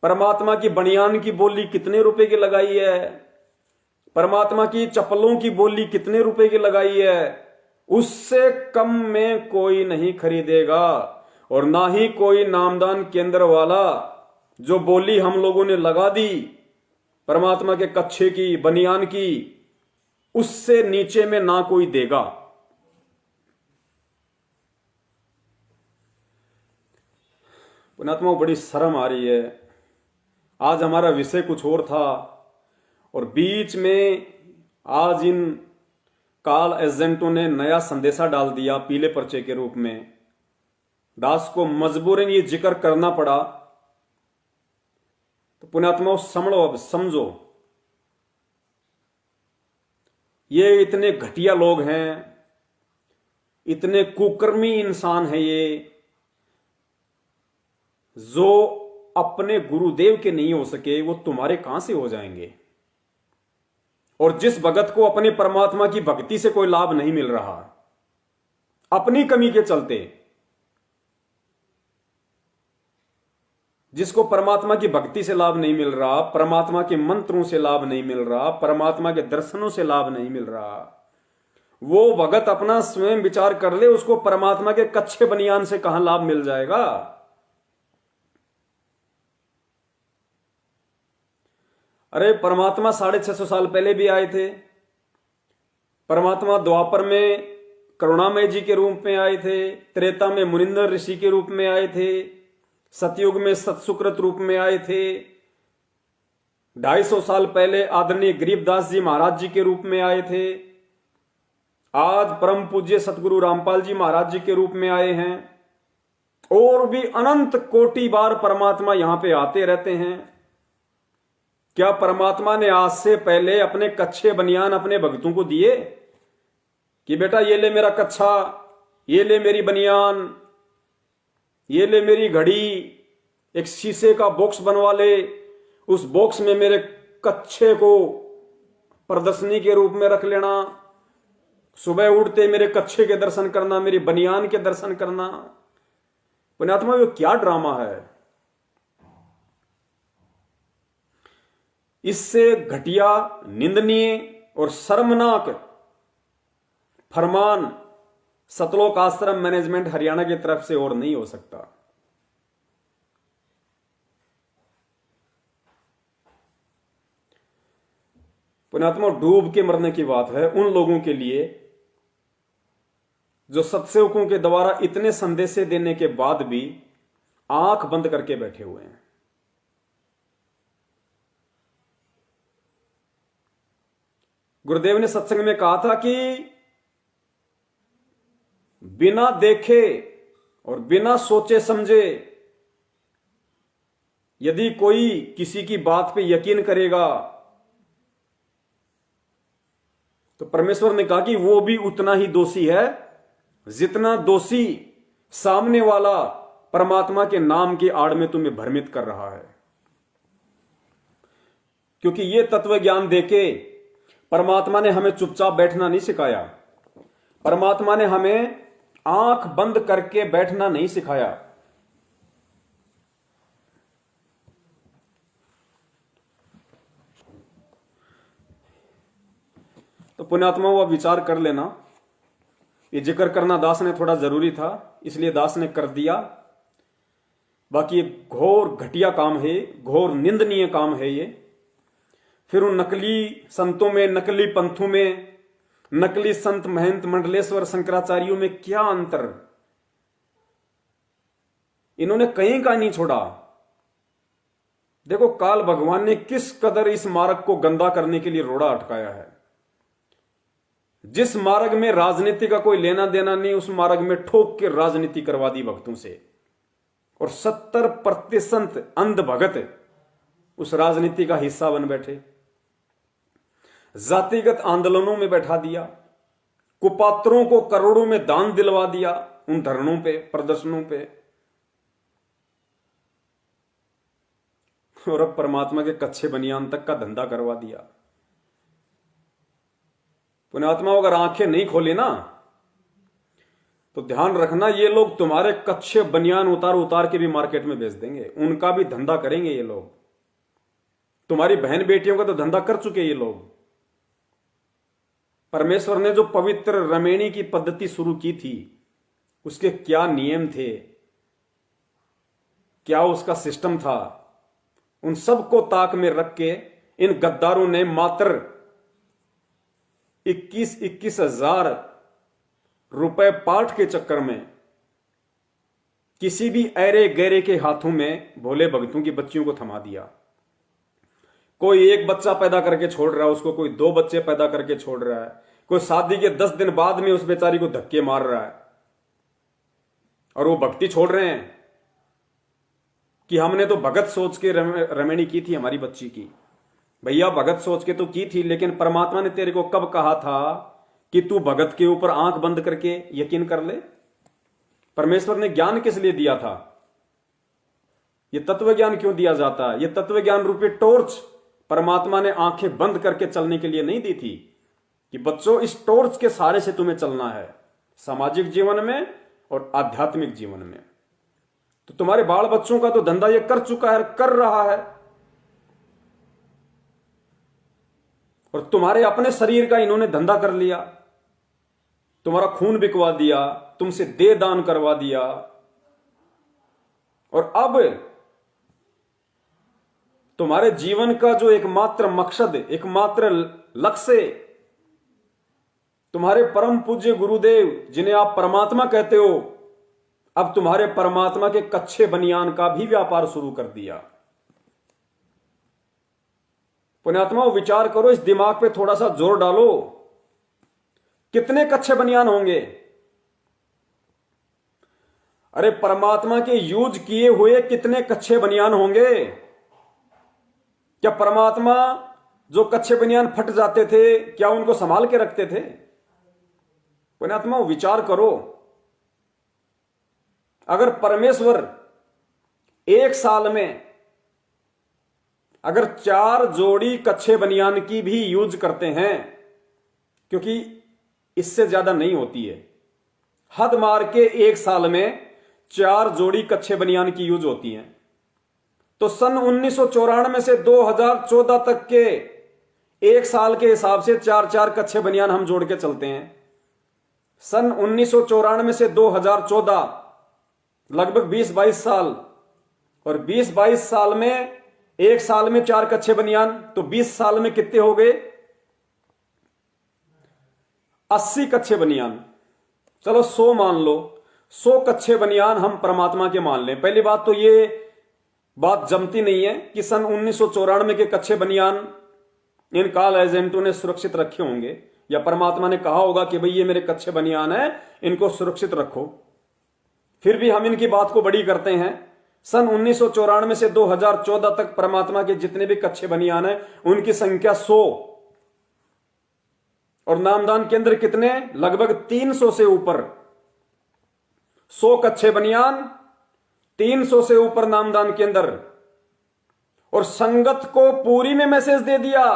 परमात्मा की बनियान की बोली कितने रुपए की लगाई है, परमात्मा की चप्पलों की बोली कितने रुपए की लगाई है, उससे कम में कोई नहीं खरीदेगा। और ना ही कोई नामदान केंद्र वाला जो बोली हम लोगों ने लगा दी परमात्मा के कच्छे की, बनियान की, उससे नीचे में ना कोई देगा। पुण्यात्मा, बड़ी शर्म आ रही है। आज हमारा विषय कुछ और था और बीच में आज इन काल एजेंटों ने नया संदेशा डाल दिया पीले पर्चे के रूप में। दास को मजबूरन ये जिक्र करना पड़ा। तो पुण्यात्माओं, समझो, अब समझो, ये इतने घटिया लोग हैं, इतने कुकर्मी इंसान हैं ये, जो अपने गुरुदेव के नहीं हो सके वो तुम्हारे कहां से हो जाएंगे। और जिस भगत को अपने परमात्मा की भक्ति से कोई लाभ नहीं मिल रहा, अपनी कमी के चलते, जिसको परमात्मा की भक्ति से लाभ नहीं मिल रहा, परमात्मा के मंत्रों से लाभ नहीं मिल रहा, परमात्मा के दर्शनों से लाभ नहीं मिल रहा, वो भगत अपना स्वयं विचार कर ले, उसको परमात्मा के कच्चे बनियान से कहां लाभ मिल जाएगा। अरे परमात्मा 650 साल पहले भी आए थे। परमात्मा द्वापर में करुणामय जी के रूप में आए थे, त्रेता में मुनिंदर ऋषि के रूप में आए थे, सतयुग में सत्सुकृत रूप में आए थे, 250 साल पहले आदरणीय गरीबदास जी महाराज जी के रूप में आए थे, आज परम पूज्य सतगुरु रामपाल जी महाराज जी के रूप में आए हैं, और भी अनंत कोटि बार परमात्मा यहां पे आते रहते हैं। क्या परमात्मा ने आज से पहले अपने कच्चे बनियान अपने भक्तों को दिए कि बेटा ये ले मेरा कच्छा, ये ले मेरी बनियान, ये ले मेरी घड़ी, एक शीशे का बॉक्स बनवा ले, उस बॉक्स में मेरे कच्छे को प्रदर्शनी के रूप में रख लेना, सुबह उठते मेरे कच्छे के दर्शन करना, मेरी बनियान के दर्शन करना। पुण्यात्मा, ये क्या ड्रामा है। इससे घटिया, निंदनीय और शर्मनाक फरमान सतलोक आश्रम मैनेजमेंट हरियाणा की तरफ से और नहीं हो सकता। पुण्यात्मा, डूब के मरने की बात है उन लोगों के लिए जो सत्सेवकों के द्वारा इतने संदेशे देने के बाद भी आंख बंद करके बैठे हुए हैं। गुरुदेव ने सत्संग में कहा था कि बिना देखे और बिना सोचे समझे यदि कोई किसी की बात पे यकीन करेगा तो परमेश्वर ने कहा कि वो भी उतना ही दोषी है जितना दोषी सामने वाला परमात्मा के नाम की आड़ में तुम्हें भ्रमित कर रहा है। क्योंकि ये तत्व ज्ञान देके परमात्मा ने हमें चुपचाप बैठना नहीं सिखाया, परमात्मा ने हमें आंख बंद करके बैठना नहीं सिखाया। तो पुण्यात्मा, वो विचार कर लेना। ये जिक्र करना दास ने थोड़ा जरूरी था, इसलिए दास ने कर दिया। बाकी घोर घटिया काम है, घोर निंदनीय काम है ये। फिर उन नकली संतों में, नकली पंथों में, नकली संत महंत मंडलेश्वर शंकराचार्यों में क्या अंतर। इन्होंने कहीं का नहीं छोड़ा। देखो काल भगवान ने किस कदर इस मार्ग को गंदा करने के लिए रोड़ा अटकाया है। जिस मार्ग में राजनीति का कोई लेना देना नहीं, उस मार्ग में ठोक के राजनीति करवा दी भक्तों से, और 70% अंध भगत उस राजनीति का हिस्सा बन बैठे। जातिगत आंदोलनों में बैठा दिया, कुपात्रों को करोड़ों में दान दिलवा दिया उन धरनों पे, प्रदर्शनों पे, और अब परमात्मा के कच्चे बनियान तक का धंधा करवा दिया। पुण्यात्मा, अगर आंखें नहीं खोली ना तो ध्यान रखना, ये लोग तुम्हारे कच्चे बनियान उतार उतार के भी मार्केट में बेच देंगे, उनका भी धंधा करेंगे ये लोग। तुम्हारी बहन बेटियों का तो धंधा कर चुके ये लोग। परमेश्वर ने जो पवित्र रमेणी की पद्धति शुरू की थी, उसके क्या नियम थे, क्या उसका सिस्टम था, उन सबको ताक में रख के इन गद्दारों ने मात्र 21 हजार रुपए पाठ के चक्कर में किसी भी ऐरे गैरे के हाथों में भोले भगतों की बच्चियों को थमा दिया। कोई एक बच्चा पैदा करके छोड़ रहा है उसको, कोई 2 बच्चे पैदा करके छोड़ रहा है, कोई शादी के 10 दिन बाद में उस बेचारी को धक्के मार रहा है, और वो भक्ति छोड़ रहे हैं कि हमने तो भगत सोच के रमणी की थी हमारी बच्ची की। भैया भगत सोच के तो की थी, लेकिन परमात्मा ने तेरे को कब कहा था कि तू भगत के ऊपर आंख बंद करके यकीन कर ले? परमेश्वर ने ज्ञान किस लिए दिया था? यह तत्व ज्ञान क्यों दिया जाता है? यह तत्व ज्ञान रूपी टॉर्च परमात्मा ने आंखें बंद करके चलने के लिए नहीं दी थी कि बच्चों इस टॉर्च के सहारे से तुम्हें चलना है सामाजिक जीवन में और आध्यात्मिक जीवन में। तो तुम्हारे बाल बच्चों का तो धंधा ये कर चुका है, कर रहा है, और तुम्हारे अपने शरीर का इन्होंने धंधा कर लिया, तुम्हारा खून बिकवा दिया, तुमसे देह दान करवा दिया, और अब तुम्हारे जीवन का जो एकमात्र मकसद, एकमात्र लक्ष्य, तुम्हारे परम पूज्य गुरुदेव जिन्हें आप परमात्मा कहते हो, अब तुम्हारे परमात्मा के कच्चे बनियान का भी व्यापार शुरू कर दिया। पुण्यात्माओं विचार करो, इस दिमाग पे थोड़ा सा जोर डालो, कितने कच्चे बनियान होंगे? अरे परमात्मा के यूज किए हुए कितने कच्चे बनियान होंगे? क्या परमात्मा जो कच्चे बनियान फट जाते थे, क्या उनको संभाल के रखते थे? पुण्यात्मा विचार करो, अगर परमेश्वर एक साल में अगर 4 जोड़ी कच्चे बनियान की भी यूज करते हैं, क्योंकि इससे ज्यादा नहीं होती है, हद मार के एक साल में 4 जोड़ी कच्चे बनियान की यूज होती हैं, तो सन 1994 से 2014 तक के एक साल के हिसाब से 4 कच्चे बनियान हम जोड़ के चलते हैं। सन 1994 से 2014 लगभग 20-22 साल, और 20-22 साल में एक साल में 4 कच्चे बनियान, तो 20 साल में कितने हो गए? 80 कच्चे बनियान। चलो 100 मान लो, 100 कच्चे बनियान हम परमात्मा के मान लें। पहली बात तो ये बात जमती नहीं है कि सन 1994 के कच्चे बनियान इन काल एजेंटों ने सुरक्षित रखे होंगे, या परमात्मा ने कहा होगा कि भाई ये मेरे कच्चे बनियान है, इनको सुरक्षित रखो। फिर भी हम इनकी बात को बड़ी करते हैं। सन 1994 से 2014 तक परमात्मा के जितने भी कच्चे बनियान हैं उनकी संख्या 100, और नामदान केंद्र कितने? लगभग 300 से ऊपर। 100 कच्चे बनियान, 300 से ऊपर नामदान केंद्र, और संगत को पूरी में मैसेज दे दिया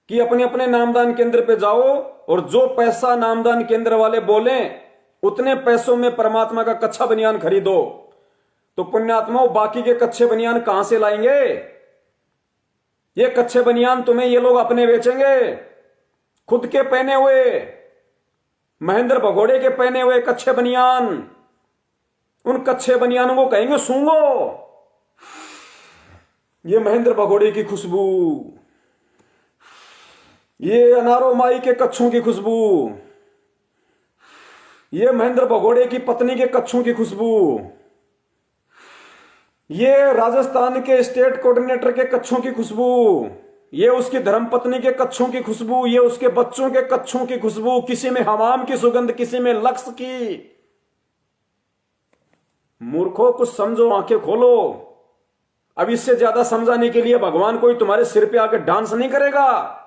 कि अपने अपने नामदान केंद्र पे जाओ, और जो पैसा नामदान केंद्र वाले बोले उतने पैसों में परमात्मा का कच्चा बनियान खरीदो। तो पुण्यात्माओं बाकी के कच्चे बनियान कहां से लाएंगे? ये कच्चे बनियान तुम्हें ये लोग अपने बेचेंगे, खुद के पहने हुए, महेंद्र भगोड़े के पहने हुए कच्चे बनियान। उन कच्चे बनियानों को कहेंगे सूंघो, ये महेंद्र भगोड़े की खुशबू, ये अनारो माई के कच्छों की खुशबू, ये महेंद्र भगोड़े की पत्नी के कच्छों की खुशबू, ये राजस्थान के स्टेट कोऑर्डिनेटर के कच्छों की खुशबू, ये उसकी धर्मपत्नी के कच्छों की खुशबू, ये उसके बच्चों के कच्छों की खुशबू, किसी में हमाम की सुगंध, किसी में लक्स की। मूर्खों कुछ समझो, आंखें खोलो। अब इससे ज्यादा समझाने के लिए भगवान कोई तुम्हारे सिर पे आकर डांस नहीं करेगा।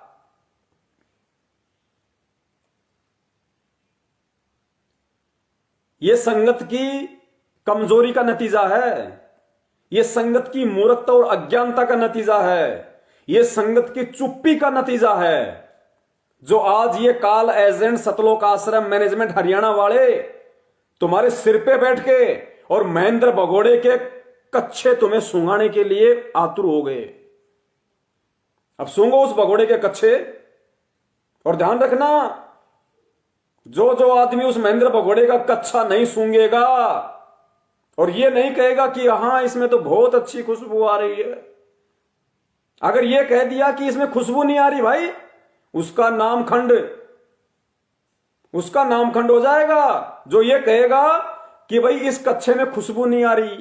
यह संगत की कमजोरी का नतीजा है, यह संगत की मूर्खता और अज्ञानता का नतीजा है, यह संगत की चुप्पी का नतीजा है, जो आज ये काल एजेंट सतलोक आश्रम मैनेजमेंट हरियाणा वाले तुम्हारे सिर पे बैठ के और महेंद्र भगोड़े के कच्छे तुम्हें सूंघाने के लिए आतुर हो गए। अब सूंघो उस भगोड़े के कच्छे, और ध्यान रखना जो जो आदमी उस महेंद्र भगोड़े का कच्छा नहीं सूंघेगा और ये नहीं कहेगा कि हां इसमें तो बहुत अच्छी खुशबू आ रही है, अगर ये कह दिया कि इसमें खुशबू नहीं आ रही भाई, उसका नामखंड हो जाएगा जो ये कहेगा कि भाई इस कच्छे में खुशबू नहीं आ रही।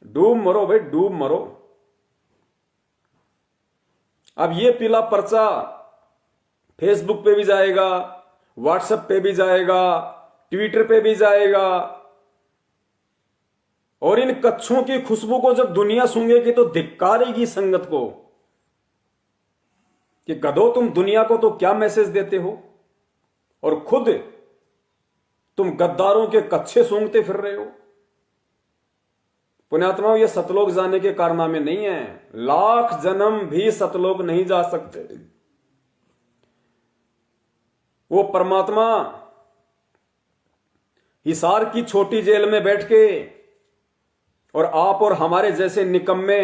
डूब मरो भाई, डूब मरो। अब ये पीला पर्चा फेसबुक पे भी जाएगा, व्हाट्सएप पे भी जाएगा, ट्विटर पे भी जाएगा, और इन कच्छों की खुशबू को जब दुनिया सूंघेगी तो धिक्कारेगी संगत को कि गधो, तुम दुनिया को तो क्या मैसेज देते हो और खुद तुम गद्दारों के कच्छे सूंघते फिर रहे हो। पुण्यात्माओं, ये सतलोक जाने के कारनामे नहीं है। लाख जन्म भी सतलोक नहीं जा सकते। वो परमात्मा हिसार की छोटी जेल में बैठ के, और आप और हमारे जैसे निकम्मे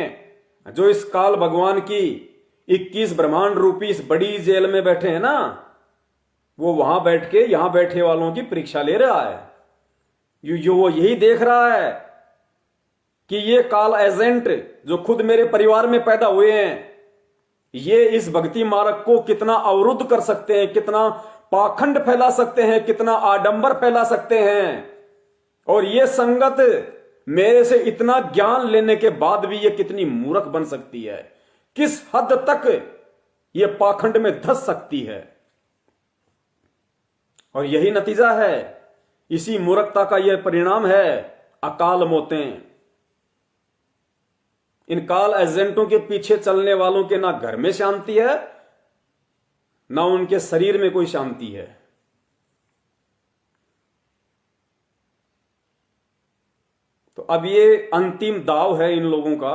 जो इस काल भगवान की 21 ब्रह्मांड रूपी इस बड़ी जेल में बैठे हैं ना, वो वहां बैठ के यहां बैठे वालों की परीक्षा ले रहा है। वो यही देख रहा है कि ये काल एजेंट जो खुद मेरे परिवार में पैदा हुए हैं, ये इस भक्ति मार्ग को कितना अवरुद्ध कर सकते हैं, कितना पाखंड फैला सकते हैं, कितना आडंबर फैला सकते हैं। और ये संगत मेरे से इतना ज्ञान लेने के बाद भी ये कितनी मूर्ख बन सकती है, किस हद तक ये पाखंड में धंस सकती है। और यही नतीजा है, इसी मूर्खता का यह परिणाम है अकाल मौतें। इन काल एजेंटों के पीछे चलने वालों के ना घर में शांति है, ना उनके शरीर में कोई शांति है। तो अब ये अंतिम दाव है इन लोगों का,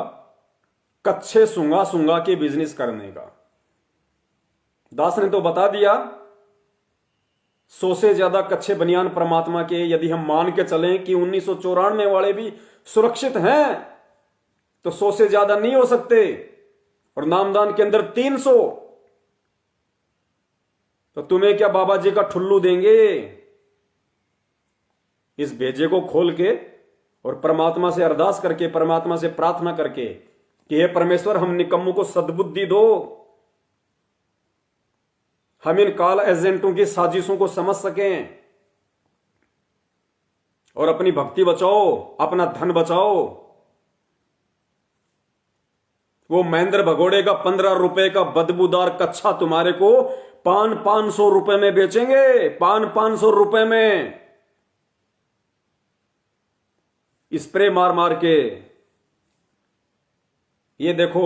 कच्छे सूंघा सूंघा के बिजनेस करने का। दास ने तो बता दिया, 100 से ज्यादा कच्छे बनियान परमात्मा के यदि हम मान के चलें कि 1994 वाले भी सुरक्षित हैं, तो 100 से ज्यादा नहीं हो सकते। और नामदान के अंदर 300, तो तुम्हें क्या बाबा जी का ठुल्लू देंगे? इस भेजे को खोल के और परमात्मा से अरदास करके, परमात्मा से प्रार्थना करके कि हे परमेश्वर, हम निकम्मों को सद्बुद्धि दो, हम इन काल एजेंटों की साजिशों को समझ सकें और अपनी भक्ति बचाओ, अपना धन बचाओ। वो महेंद्र भगोड़े का 15 रुपए का बदबूदार कच्छा तुम्हारे को 500 रुपए में बेचेंगे, 500 रुपए में स्प्रे मार मार के। ये देखो,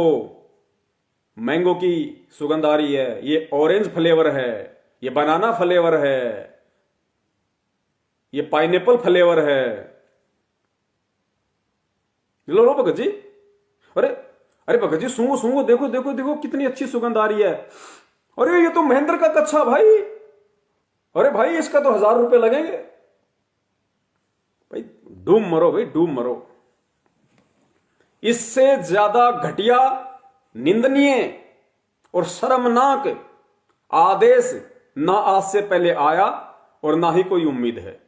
मैंगो की सुगंध आ रही है, ये ऑरेंज फ्लेवर है, ये बनाना फ्लेवर है, ये पाइनएप्पल फ्लेवर है। लो लो भगत जी, अरे अरे भगत जी, सूंघो सूंघो, देखो देखो देखो कितनी अच्छी सुगंध आ रही है। अरे ये तो महेंद्र का कच्छा भाई, अरे भाई इसका तो 1000 रुपए लगेंगे। भाई डूब मरो, भाई डूब मरो। इससे ज्यादा घटिया, निंदनीय और शर्मनाक आदेश ना आज से पहले आया और ना ही कोई उम्मीद है।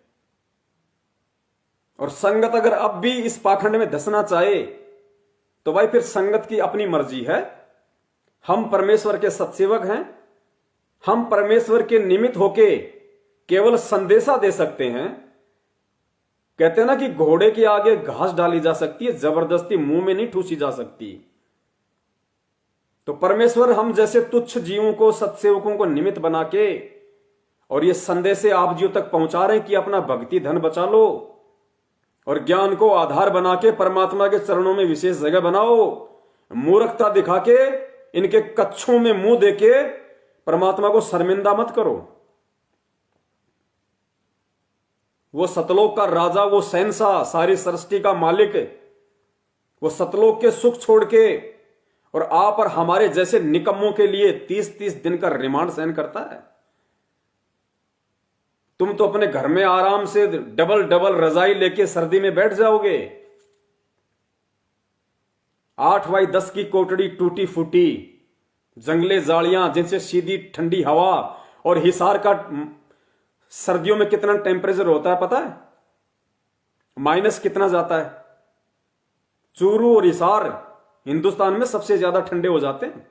और संगत अगर अब भी इस पाखंड में धंसना चाहे तो भाई फिर संगत की अपनी मर्जी है। हम परमेश्वर के सत्सेवक हैं, हम परमेश्वर के निमित्त होके केवल संदेशा दे सकते हैं। कहते हैं ना कि घोड़े के आगे घास डाली जा सकती है, जबरदस्ती मुंह में नहीं ठूसी जा सकती। तो परमेश्वर हम जैसे तुच्छ जीवों को, सत्सेवकों को निमित्त बना के और ये संदेशे आप जीव तक पहुंचा रहे हैं कि अपना भक्ति धन बचा लो और ज्ञान को आधार बना के परमात्मा के चरणों में विशेष जगह बनाओ। मूर्खता दिखा के, इनके कच्छों में मुंह देके परमात्मा को शर्मिंदा मत करो। वो सतलोक का राजा, वो शहंशाह, सारी सृष्टि का मालिक, वो सतलोक के सुख छोड़ के और आप और हमारे जैसे निकम्मों के लिए 30-30 दिन का रिमांड सहन करता है। तुम तो अपने घर में आराम से डबल डबल रजाई लेके सर्दी में बैठ जाओगे। 8x10 की कोठड़ी टूटी फूटी, जंगले जालियां जिनसे सीधी ठंडी हवा, और हिसार का सर्दियों में कितना टेम्परेचर होता है पता है? माइनस कितना जाता है। चूरू और हिसार हिंदुस्तान में सबसे ज्यादा ठंडे हो जाते हैं।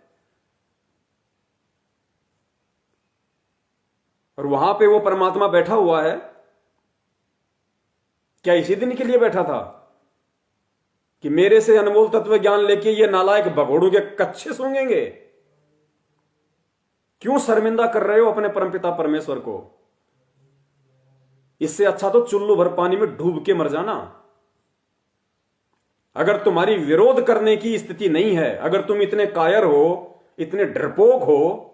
और वहां पे वो परमात्मा बैठा हुआ है, क्या इसी दिन के लिए बैठा था कि मेरे से अनमोल तत्व ज्ञान लेके ये नालायक भगोड़ों के कच्चे सूंघेंगे? क्यों शर्मिंदा कर रहे हो अपने परमपिता परमेश्वर को? इससे अच्छा तो चुल्लू भर पानी में डूब के मर जाना। अगर तुम्हारी विरोध करने की स्थिति नहीं है, अगर तुम इतने कायर हो, इतने डरपोक हो,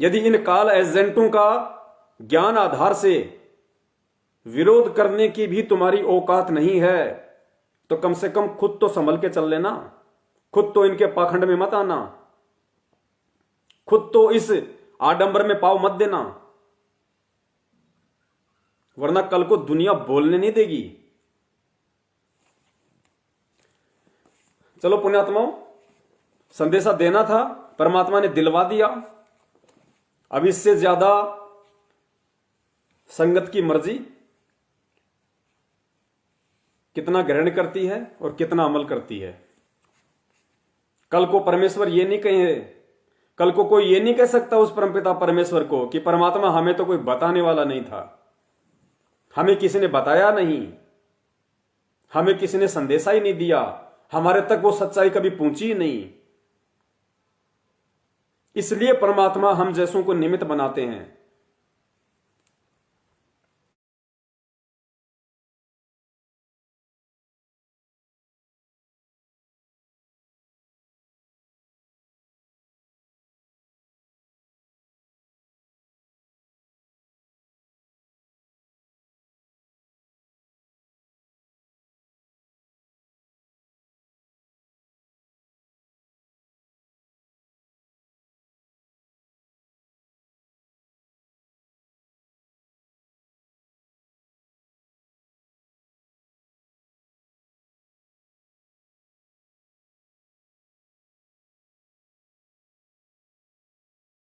यदि इन काल एजेंटों का ज्ञान आधार से विरोध करने की भी तुम्हारी औकात नहीं है, तो कम से कम खुद तो संभल के चल लेना। खुद तो इनके पाखंड में मत आना, खुद तो इस आडंबर में पाव मत देना, वरना कल को दुनिया बोलने नहीं देगी। चलो पुण्यात्माओं, संदेशा देना था, परमात्मा ने दिलवा दिया। अब इससे ज्यादा संगत की मर्जी कितना ग्रहण करती है और कितना अमल करती है। कल को परमेश्वर ये नहीं कहे, कल को कोई ये नहीं कह सकता उस परमपिता परमेश्वर को कि परमात्मा हमें तो कोई बताने वाला नहीं था, हमें किसी ने बताया नहीं, हमें किसी ने संदेशा ही नहीं दिया, हमारे तक वो सच्चाई कभी पहुंची ही नहीं। इसलिए परमात्मा हम जैसों को निमित्त बनाते हैं